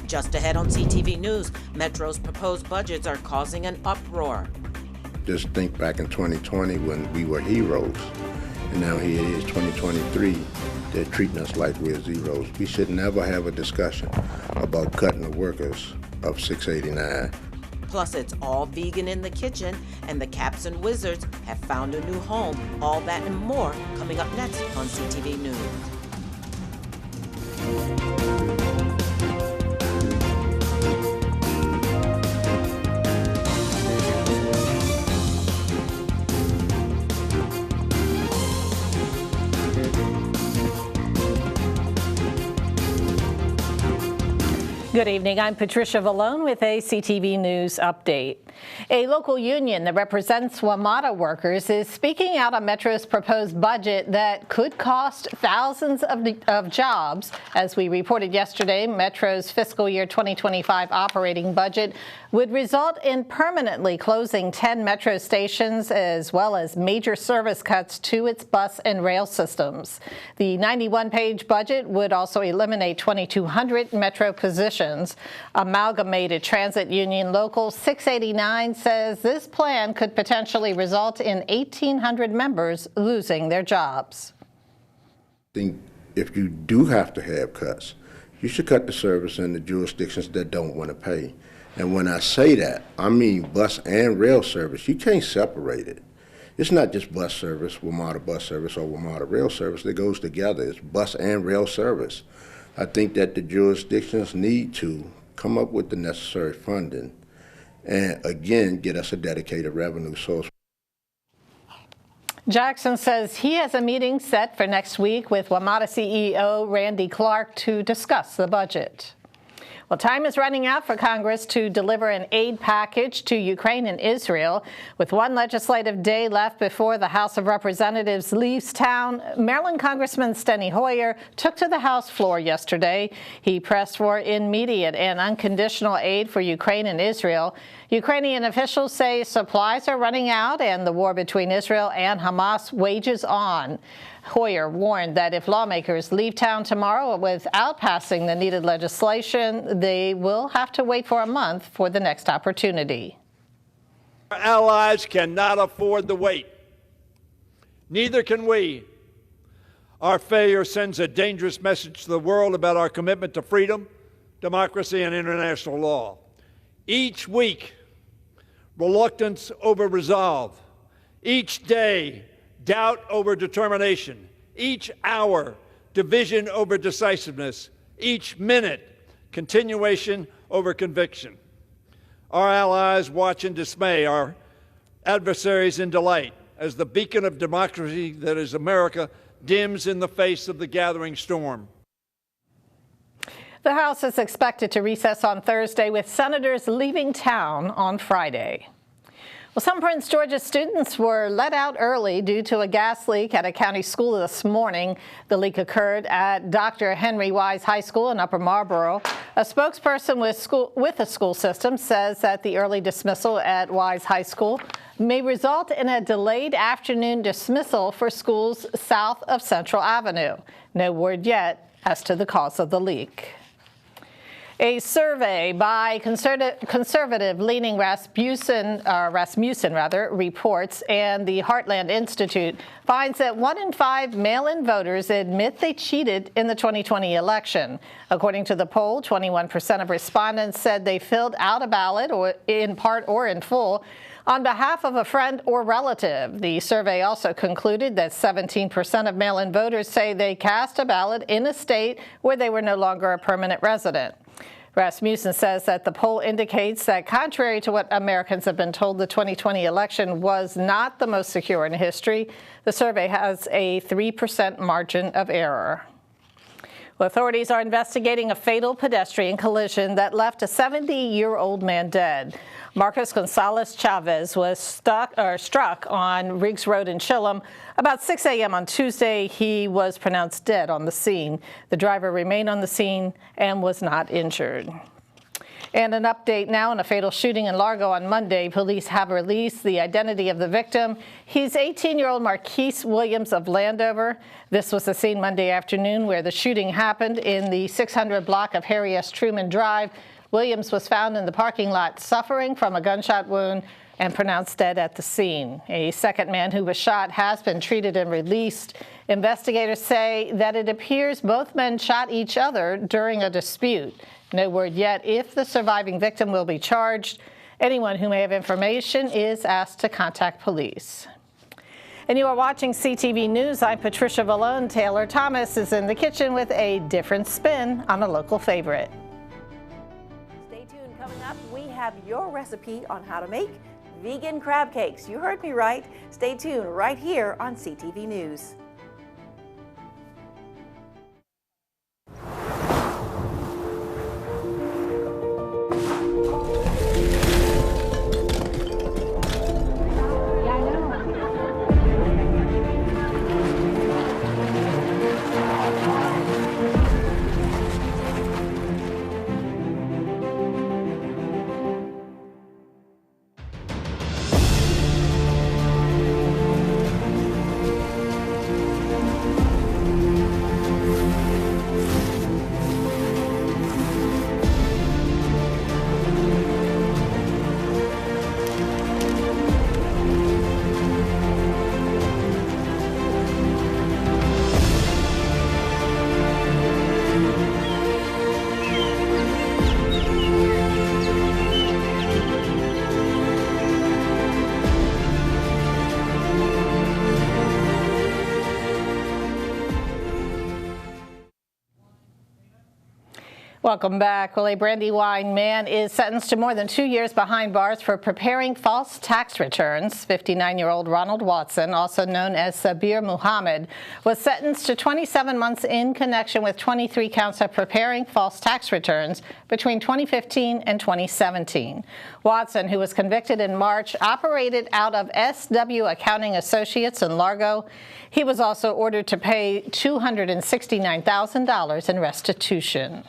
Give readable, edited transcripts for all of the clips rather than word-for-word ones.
Just ahead on CTV News, Metro's proposed budgets are causing an uproar. Just think back in 2020 when we were heroes, and now here it is 2023. They're treating us like we're zeros. We should never have a discussion about cutting the workers of 689. Plus, it's all vegan in the kitchen, and the Caps and Wizards have found a new home. All that and more coming up next on CTV News. Good evening. I'm Patricia Vallone with a CTV News update. A local union that represents WMATA workers is speaking out on Metro's proposed budget that could cost thousands of jobs. As we reported yesterday, Metro's fiscal year 2025 operating budget would result in permanently closing 10 Metro stations as well as major service cuts to its bus and rail systems. The 91-page budget would also eliminate 2,200 Metro positions. Amalgamated Transit Union Local 689 says this plan could potentially result in 1,800 members losing their jobs. I think if you do have to have cuts, you should cut the service in the jurisdictions that don't want to pay. And when I say that, I mean bus and rail service. You can't separate it. It's not just bus service, WMATA bus service, or WMATA rail service. It goes together. It's bus and rail service. I think that the jurisdictions need to come up with the necessary funding and, again, get us a dedicated revenue source. Jackson says he has a meeting set for next week with WMATA CEO Randy Clark to discuss the budget. Well, time is running out for Congress to deliver an aid package to Ukraine and Israel. With one legislative day left before the House of Representatives leaves town, Maryland Congressman Steny Hoyer took to the House floor yesterday. He pressed for immediate and unconditional aid for Ukraine and Israel. Ukrainian officials say supplies are running out and the war between Israel and Hamas wages on. Hoyer warned that if lawmakers leave town tomorrow without passing the needed legislation, they will have to wait for a month for the next opportunity. Our allies cannot afford the wait. Neither can we. Our failure sends a dangerous message to the world about our commitment to freedom, democracy, and international law. Each week, reluctance over resolve. Each day, doubt over determination. Each hour, division over decisiveness. Each minute, continuation over conviction. Our allies watch in dismay, our adversaries in delight, as the beacon of democracy that is America dims in the face of the gathering storm. The House is expected to recess on Thursday, with senators leaving town on Friday. Well, some Prince George's students were let out early due to a gas leak at a county school this morning. The leak occurred at Dr. Henry Wise High School in Upper Marlboro. A spokesperson with the school system says that the early dismissal at Wise High School may result in a delayed afternoon dismissal for schools south of Central Avenue. No word yet as to the cause of the leak. A survey by conservative-leaning Rasmussen reports, and the Heartland Institute finds that 1 in 5 mail-in voters admit they cheated in the 2020 election. According to the poll, 21% of respondents said they filled out a ballot, or in part or in full, on behalf of a friend or relative. The survey also concluded that 17% of mail-in voters say they cast a ballot in a state where they were no longer a permanent resident. Rasmussen says that the poll indicates that, contrary to what Americans have been told, the 2020 election was not the most secure in history. The survey has a 3% margin of error. Well, authorities are investigating a fatal pedestrian collision that left a 70-year-old man dead. Marcos Gonzalez Chavez was struck on Riggs Road in Chilham. About 6 a.m. on Tuesday, he was pronounced dead on the scene. The driver remained on the scene and was not injured. And an update now on a fatal shooting in Largo on Monday. Police have released the identity of the victim. He's 18-year-old Marquise Williams of Landover. This was the scene Monday afternoon where the shooting happened in the 600 block of Harry S. Truman Drive. Williams was found in the parking lot suffering from a gunshot wound and pronounced dead at the scene. A second man who was shot has been treated and released. Investigators say that it appears both men shot each other during a dispute. No word yet if the surviving victim will be charged. Anyone who may have information is asked to contact police. And you are watching CTV News. I'm Patricia Vallone. Taylor Thomas is in the kitchen with a different spin on a local favorite. Stay tuned. Coming up, we have your recipe on how to make vegan crab cakes. You heard me right. Stay tuned right here on CTV News. Welcome back. Well, a Brandywine man is sentenced to more than 2 years behind bars for preparing false tax returns. 59-year-old Ronald Watson, also known as Sabir Muhammad, was sentenced to 27 months in connection with 23 counts of preparing false tax returns between 2015 and 2017. Watson, who was convicted in March, operated out of SW Accounting Associates in Largo. He was also ordered to pay $269,000 in restitution.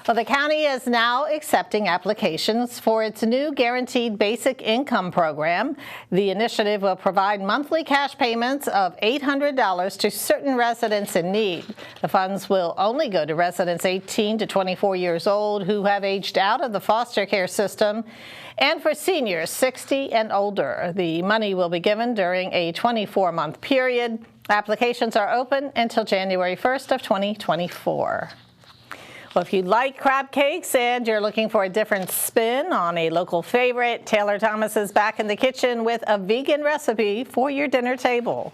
Well, the county is now accepting applications for its new Guaranteed Basic Income program. The initiative will provide monthly cash payments of $800 to certain residents in need. The funds will only go to residents 18 to 24 years old who have aged out of the foster care system, and for seniors 60 and older. The money will be given during a 24-month period. Applications are open until January 1st of 2024. Well, if you like crab cakes and you're looking for a different spin on a local favorite, Taylor Thomas is back in the kitchen with a vegan recipe for your dinner table.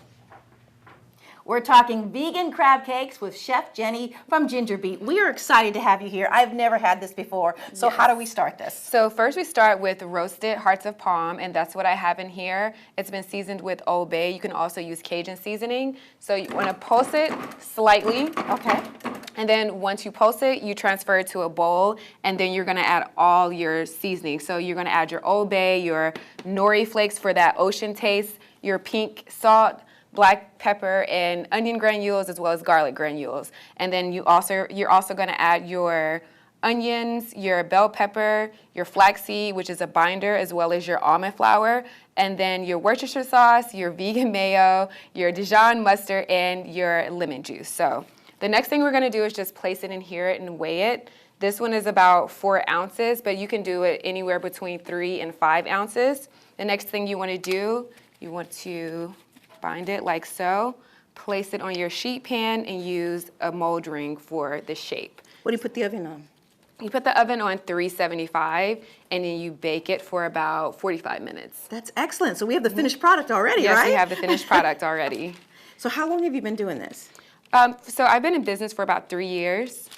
We're talking vegan crab cakes with Chef Jenny from Ginger Beet. We are excited to have you here. I've never had this before. So How do we start this? So first we start with roasted hearts of palm, and that's what I have in here. It's been seasoned with Old Bay. You can also use Cajun seasoning. So you want to pulse it slightly. Okay. And then once you pulse it, you transfer it to a bowl, and then you're going to add all your seasoning. So you're going to add your Old Bay, your nori flakes for that ocean taste, your pink salt, black pepper, and onion granules, as well as garlic granules. And then you're also going to add your onions, your bell pepper, your flaxseed, which is a binder, as well as your almond flour, and then your Worcestershire sauce, your vegan mayo, your Dijon mustard, and your lemon juice. So the next thing we're going to do is just place it in here and weigh it. This one is about 4 ounces, but you can do it anywhere between 3 and 5 ounces. The next thing you want to do, you want to bind it like so, place it on your sheet pan, and use a mold ring for the shape. What do you put the oven on? You put the oven on 375, and then you bake it for about 45 minutes. That's excellent. So we have the finished product already, yes, right? Yes, we have the finished product already. So how long have you been doing this? So I've been in business for about 3 years.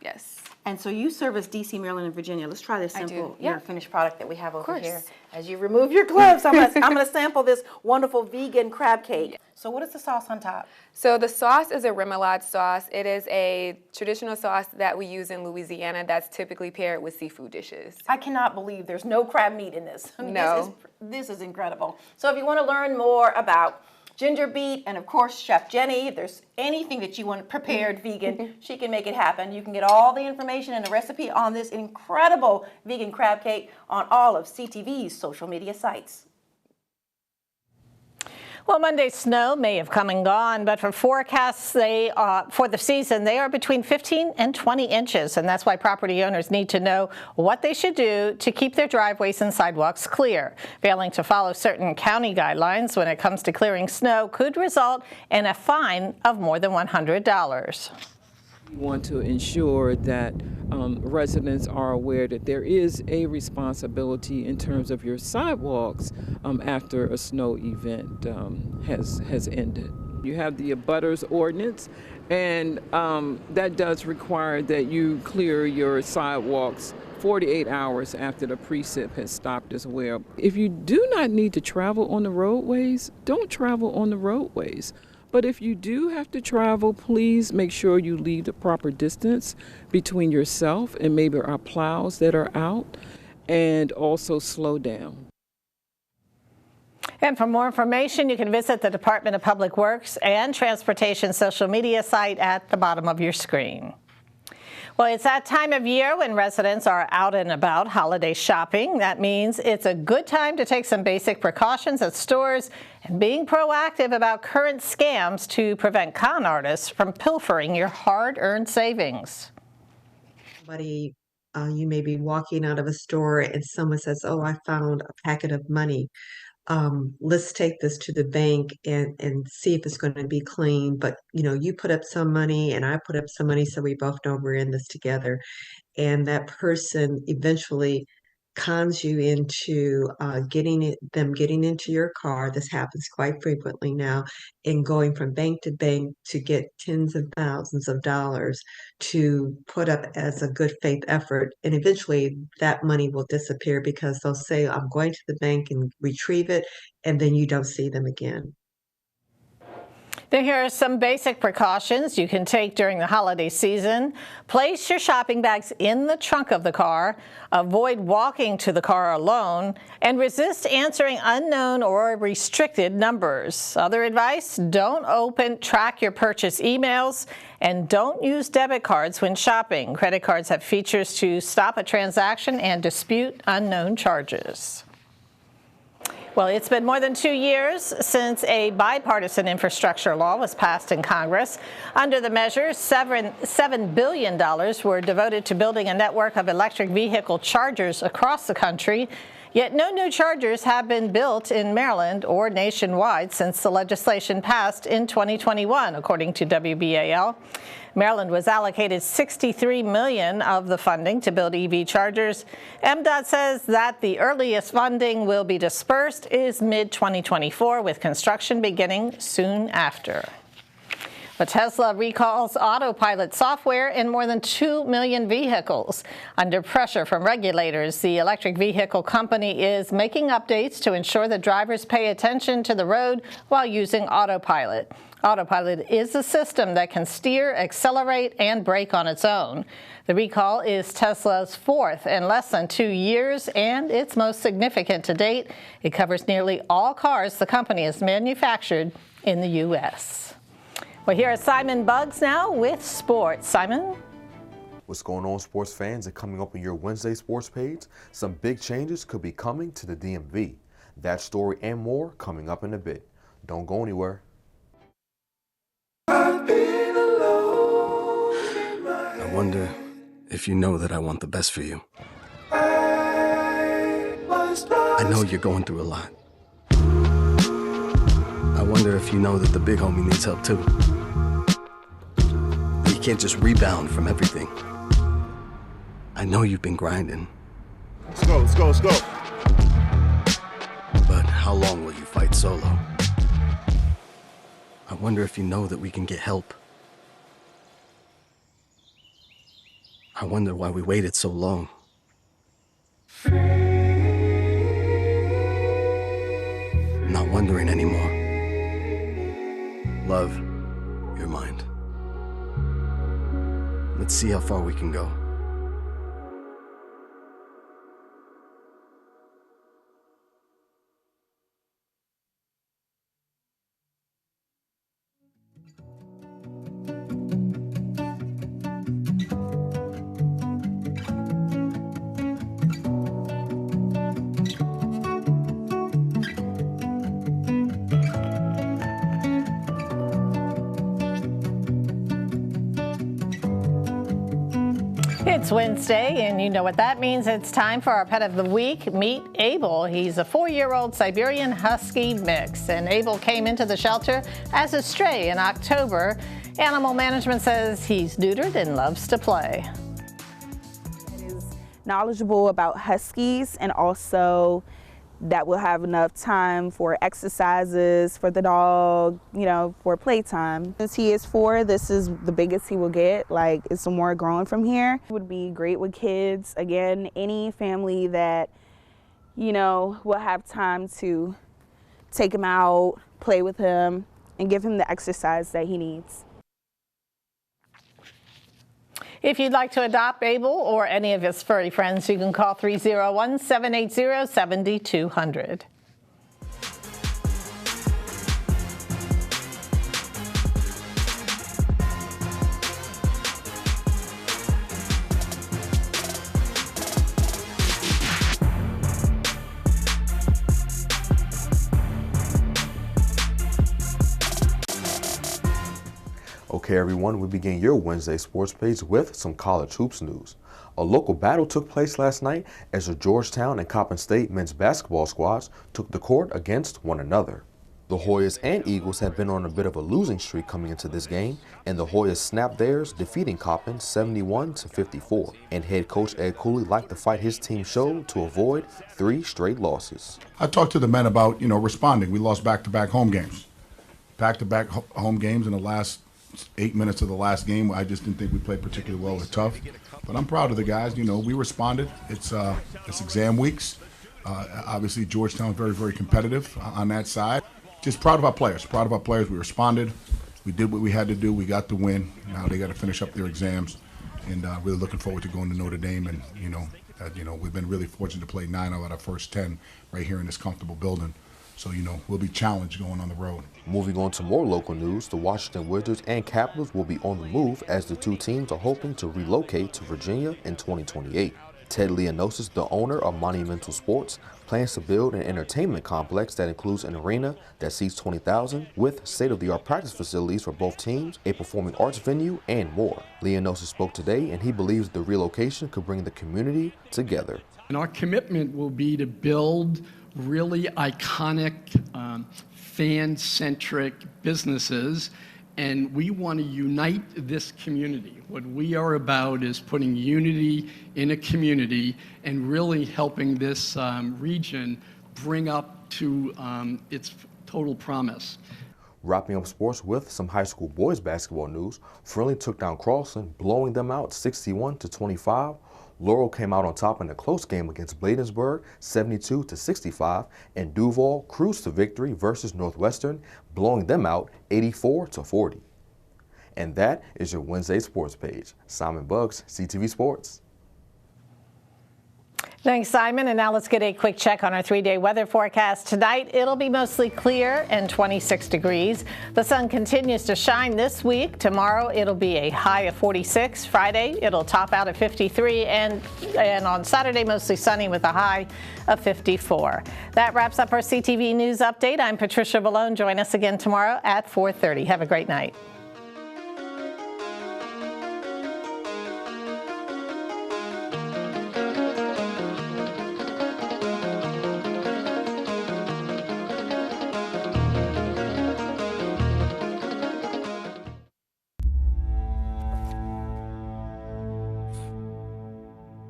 Yes. And so you service DC, Maryland, and Virginia. Let's try this sample, Yeah. your finished product that we have over course. here. As you remove your gloves, I'm gonna sample this wonderful vegan crab cake. So what is the sauce on top? So the sauce is a remoulade sauce. It is a traditional sauce that we use in Louisiana that's typically paired with seafood dishes. I cannot believe there's no crab meat in this. I mean, No. This is incredible. So if you want to learn more about ginger beet, and of course, Chef Jenny. If there's anything that you want prepared vegan, she can make it happen. You can get all the information and the recipe on this incredible vegan crab cake on all of CTV's social media sites. Well, Monday's snow may have come and gone, but for forecasts for the season, they are between 15 and 20 inches, and that's why property owners need to know what they should do to keep their driveways and sidewalks clear. Failing to follow certain county guidelines when it comes to clearing snow could result in a fine of more than $100. We want to ensure that residents are aware that there is a responsibility in terms of your sidewalks after a snow event has ended. You have the abutters ordinance, and that does require that you clear your sidewalks 48 hours after the precip has stopped as well. If you do not need to travel on the roadways, don't travel on the roadways. But if you do have to travel, please make sure you leave the proper distance between yourself and maybe our plows that are out, and also slow down. And for more information, you can visit the Department of Public Works and Transportation social media site at the bottom of your screen. Well, it's that time of year when residents are out and about holiday shopping. That means it's a good time to take some basic precautions at stores and being proactive about current scams to prevent con artists from pilfering your hard-earned savings. You may be walking out of a store and someone says, "Oh, I found a packet of money. Let's take this to the bank and see if it's going to be clean." But you put up some money and I put up some money, so we both know we're in this together. And that person eventually cons you into getting into your car. This happens quite frequently now, and going from bank to bank to get tens of thousands of dollars to put up as a good faith effort. And eventually that money will disappear because they'll say, "I'm going to the bank and retrieve it," and then you don't see them again. Now, here are some basic precautions you can take during the holiday season. Place your shopping bags in the trunk of the car, avoid walking to the car alone, and resist answering unknown or restricted numbers. Other advice: don't track your purchase emails, and don't use debit cards when shopping. Credit cards have features to stop a transaction and dispute unknown charges. Well, it's been more than 2 years since a bipartisan infrastructure law was passed in Congress. Under the measure, $7 billion were devoted to building a network of electric vehicle chargers across the country. Yet no new chargers have been built in Maryland or nationwide since the legislation passed in 2021, according to WBAL. Maryland was allocated $63 million of the funding to build EV chargers. MDOT says that the earliest funding will be dispersed is mid-2024, with construction beginning soon after. But Tesla recalls autopilot software in more than 2 million vehicles. Under pressure from regulators, the electric vehicle company is making updates to ensure that drivers pay attention to the road while using autopilot. Autopilot is a system that can steer, accelerate, and brake on its own. The recall is Tesla's fourth in less than 2 years, and its most significant to date. It covers nearly all cars the company has manufactured in the U.S. Well, here is Simon Buggs now with sports. Simon? What's going on, sports fans? And coming up on your Wednesday sports page, some big changes could be coming to the DMV. That story and more coming up in a bit. Don't go anywhere. I wonder if you know that I want the best for you. I know you're going through a lot. I wonder if you know that the big homie needs help too. You can't just rebound from everything. I know you've been grinding. Let's go, let's go, let's go. But how long will you fight solo? I wonder if you know that we can get help. I wonder why we waited so long. I'm not wondering anymore. Love, your mind. Let's see how far we can go. It's Wednesday, and you know what that means. It's time for our Pet of the Week. Meet Abel. He's a 4-year-old Siberian Husky mix, and Abel came into the shelter as a stray in October. Animal management says he's neutered and loves to play. Is knowledgeable about Huskies, and also that will have enough time for exercises for the dog, you know, for playtime. Since he is 4, this is the biggest he will get. Like, it's some more growing from here. It would be great with kids. Again, any family that, you know, will have time to take him out, play with him, and give him the exercise that he needs. If you'd like to adopt Abel or any of his furry friends, you can call 301-780-7200. Okay, everyone, we begin your Wednesday sports page with some college hoops news. A local battle took place last night as the Georgetown and Coppin State men's basketball squads took the court against one another. The Hoyas and Eagles had been on a bit of a losing streak coming into this game, and the Hoyas snapped theirs, defeating Coppin 71-54. And head coach Ed Cooley liked the fight his team showed to avoid 3 straight losses. I talked to the men about, responding. We lost back-to-back home games. Back-to-back home games in the last 8 minutes of the last game. I just didn't think we played particularly well or tough. But I'm proud of the guys. We responded. It's exam weeks. Obviously, Georgetown very, very competitive on that side. Just proud of our players. Proud of our players. We responded. We did what we had to do. We got the win. Now they got to finish up their exams. And really looking forward to going to Notre Dame. And, we've been really fortunate to play 9 out of our first 10 right here in this comfortable building. So, we'll be challenged going on the road. Moving on to more local news, the Washington Wizards and Capitals will be on the move as the two teams are hoping to relocate to Virginia in 2028. Ted Leonosis, the owner of Monumental Sports, plans to build an entertainment complex that includes an arena that seats 20,000 with state-of-the-art practice facilities for both teams, a performing arts venue, and more. Leonosis spoke today, and he believes the relocation could bring the community together. And our commitment will be to build really iconic, fan-centric businesses, and we want to unite this community. What we are about is putting unity in a community and really helping this region bring up to its total promise. Wrapping up sports with some high school boys basketball news, Friendly took down Carlson, blowing them out 61-25. Laurel came out on top in a close game against Bladensburg, 72-65, and Duval cruised to victory versus Northwestern, blowing them out 84-40. And that is your Wednesday sports page. Simon Buggs, CTV Sports. Thanks, Simon. And now let's get a quick check on our 3-day weather forecast. Tonight, it'll be mostly clear and 26 degrees. The sun continues to shine this week. Tomorrow, it'll be a high of 46. Friday, it'll top out at 53. And on Saturday, mostly sunny with a high of 54. That wraps up our CTV News Update. I'm Patricia Vallone. Join us again tomorrow at 4:30. Have a great night.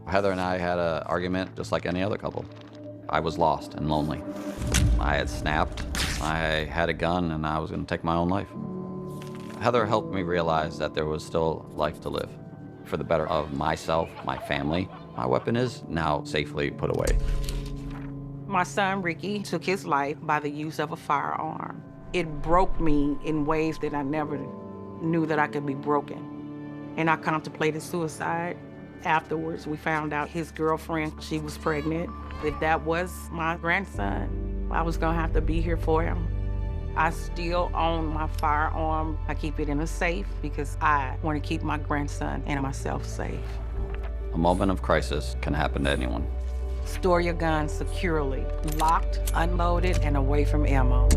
Heather and I had an argument just like any other couple. I was lost and lonely. I had snapped, I had a gun, and I was going to take my own life. Heather helped me realize that there was still life to live for the better of myself, my family. My weapon is now safely put away. My son, Ricky, took his life by the use of a firearm. It broke me in ways that I never knew that I could be broken. And I contemplated suicide. Afterwards, we found out his girlfriend, she was pregnant. If that was my grandson, I was gonna have to be here for him. I still own my firearm. I keep it in a safe because I want to keep my grandson and myself safe. A moment of crisis can happen to anyone. Store your gun securely, locked, unloaded, and away from ammo.